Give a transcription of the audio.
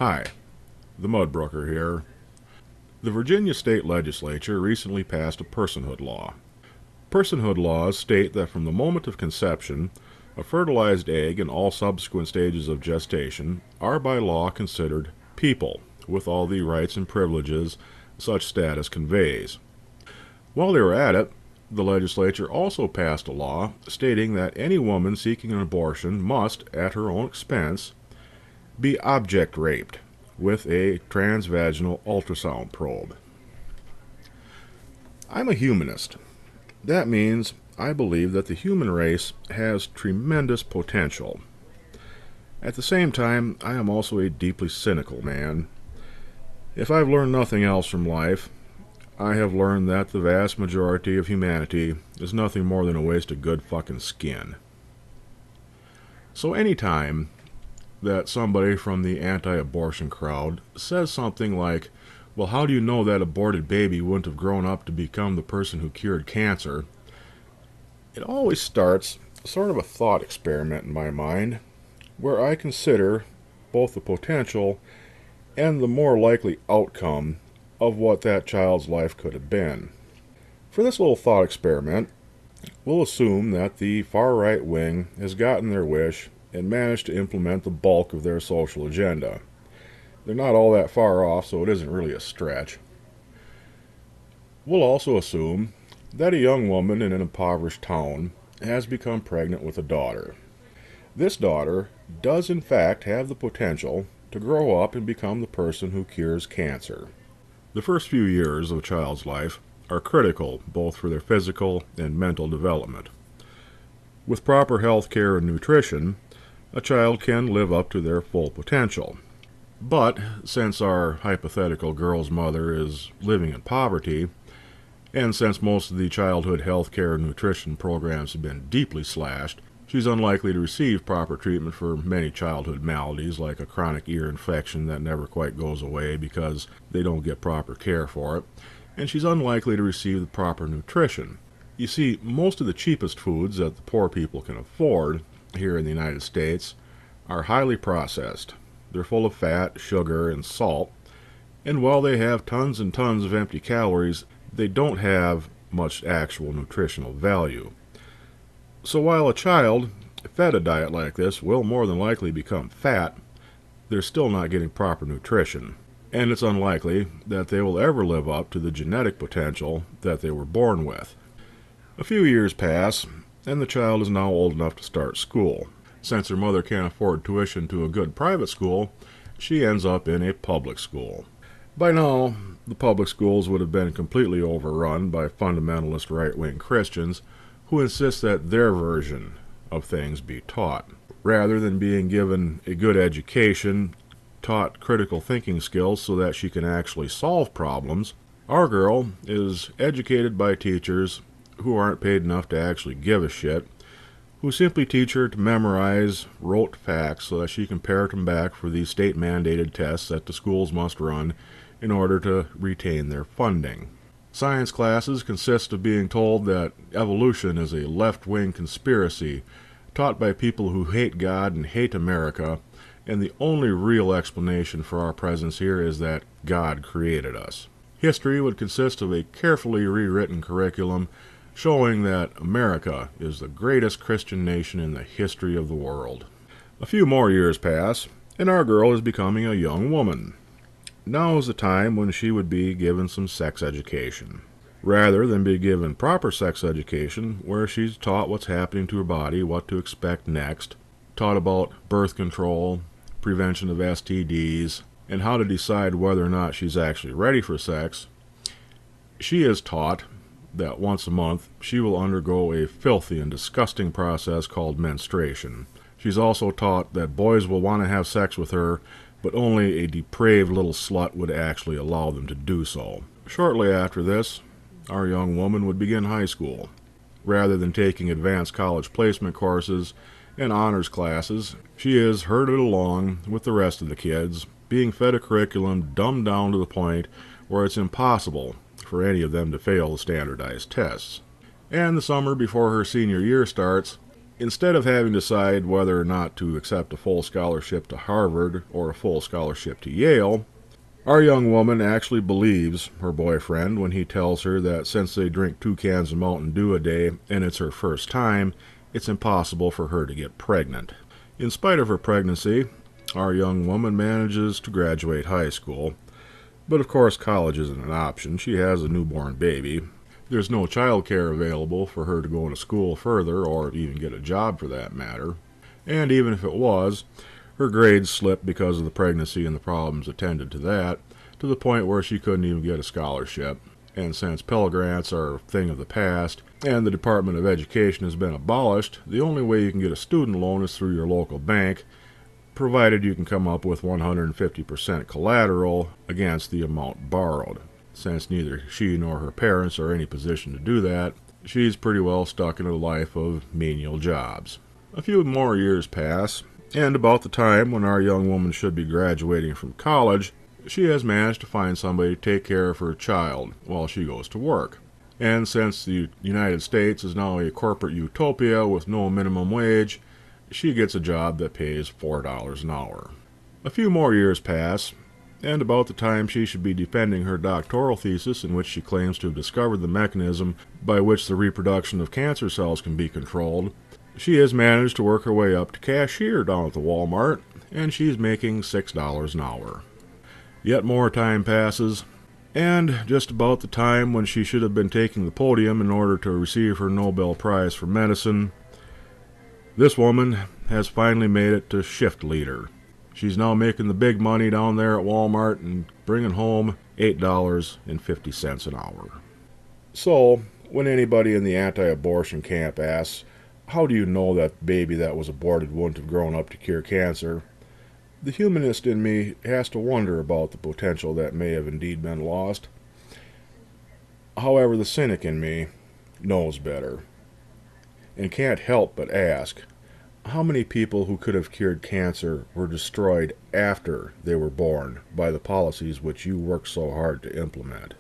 Hi, the Mudbrooker here. The Virginia State Legislature recently passed a personhood law. Personhood laws state that from the moment of conception, a fertilized egg and all subsequent stages of gestation are by law considered people, with all the rights and privileges such status conveys. While they were at it, the legislature also passed a law stating that any woman seeking an abortion must, at her own expense, be object raped with a transvaginal ultrasound probe. I'm a humanist. That means I believe that the human race has tremendous potential. At the same time, I am also a deeply cynical man. If I've learned nothing else from life, I have learned that the vast majority of humanity is nothing more than a waste of good fucking skin. So anytime that somebody from the anti-abortion crowd says something like, well, how do you know that aborted baby wouldn't have grown up to become the person who cured cancer? It always starts sort of a thought experiment in my mind, where I consider both the potential and the more likely outcome of what that child's life could have been. For this little thought experiment, we'll assume that the far right wing has gotten their wish and managed to implement the bulk of their social agenda. They're not all that far off, so it isn't really a stretch. We'll also assume that a young woman in an impoverished town has become pregnant with a daughter. This daughter does in fact have the potential to grow up and become the person who cures cancer. The first few years of a child's life are critical both for their physical and mental development. With proper health care and nutrition, a child can live up to their full potential. But since our hypothetical girl's mother is living in poverty, and since most of the childhood health care and nutrition programs have been deeply slashed, she's unlikely to receive proper treatment for many childhood maladies like a chronic ear infection that never quite goes away because they don't get proper care for it, and she's unlikely to receive the proper nutrition. You see, most of the cheapest foods that the poor people can afford here in the United States are highly processed. They're full of fat, sugar, and salt, and while they have tons and tons of empty calories, they don't have much actual nutritional value. So while a child fed a diet like this will more than likely become fat, they're still not getting proper nutrition, and it's unlikely that they will ever live up to the genetic potential that they were born with. A few years pass, and the child is now old enough to start school. Since her mother can't afford tuition to a good private school, she ends up in a public school. By now, the public schools would have been completely overrun by fundamentalist right-wing Christians who insist that their version of things be taught. Rather than being given a good education, taught critical thinking skills so that she can actually solve problems, our girl is educated by teachers who aren't paid enough to actually give a shit, who simply teach her to memorize rote facts so that she can parrot them back for these state-mandated tests that the schools must run in order to retain their funding. Science classes consist of being told that evolution is a left-wing conspiracy taught by people who hate God and hate America, and the only real explanation for our presence here is that God created us. History would consist of a carefully rewritten curriculum showing that America is the greatest Christian nation in the history of the world. A few more years pass, and our girl is becoming a young woman. Now is the time when she would be given some sex education. Rather than be given proper sex education, where she's taught what's happening to her body, what to expect next, taught about birth control, prevention of STDs, and how to decide whether or not she's actually ready for sex, she is taught that once a month she will undergo a filthy and disgusting process called menstruation. She's also taught that boys will want to have sex with her, but only a depraved little slut would actually allow them to do so. Shortly after this, our young woman would begin high school. Rather than taking advanced college placement courses and honors classes, she is herded along with the rest of the kids, being fed a curriculum dumbed down to the point where it's impossible for any of them to fail the standardized tests. And the summer before her senior year starts, Instead of having to decide whether or not to accept a full scholarship to Harvard or a full scholarship to Yale, our young woman actually believes her boyfriend when he tells her that since they drink 2 cans of Mountain Dew a day and it's her first time, it's impossible for her to get pregnant. In spite of her pregnancy, our young woman manages to graduate high school. But of course, college isn't an option. She has a newborn baby. There's no child care available for her to go into school further or even get a job for that matter. And even if it was, her grades slipped because of the pregnancy and the problems attended to that, to the point where she couldn't even get a scholarship. And since Pell Grants are a thing of the past, and the Department of Education has been abolished, the only way you can get a student loan is through your local bank, provided you can come up with 150% collateral against the amount borrowed. Since neither she nor her parents are in any position to do that, she's pretty well stuck in a life of menial jobs. A few more years pass, and about the time when our young woman should be graduating from college, she has managed to find somebody to take care of her child while she goes to work. And since the United States is now a corporate utopia with no minimum wage, she gets a job that pays $4 an hour. A few more years pass, and about the time she should be defending her doctoral thesis in which she claims to have discovered the mechanism by which the reproduction of cancer cells can be controlled, she has managed to work her way up to cashier down at the Walmart, and she's making $6 an hour. Yet more time passes, and just about the time when she should have been taking the podium in order to receive her Nobel Prize for Medicine, this woman has finally made it to shift leader. She's now making the big money down there at Walmart and bringing home $8.50 an hour. So, when anybody in the anti-abortion camp asks, how do you know that baby that was aborted wouldn't have grown up to cure cancer? The humanist in me has to wonder about the potential that may have indeed been lost. However, the cynic in me knows better and can't help but ask, how many people who could have cured cancer were destroyed after they were born by the policies which you work so hard to implement?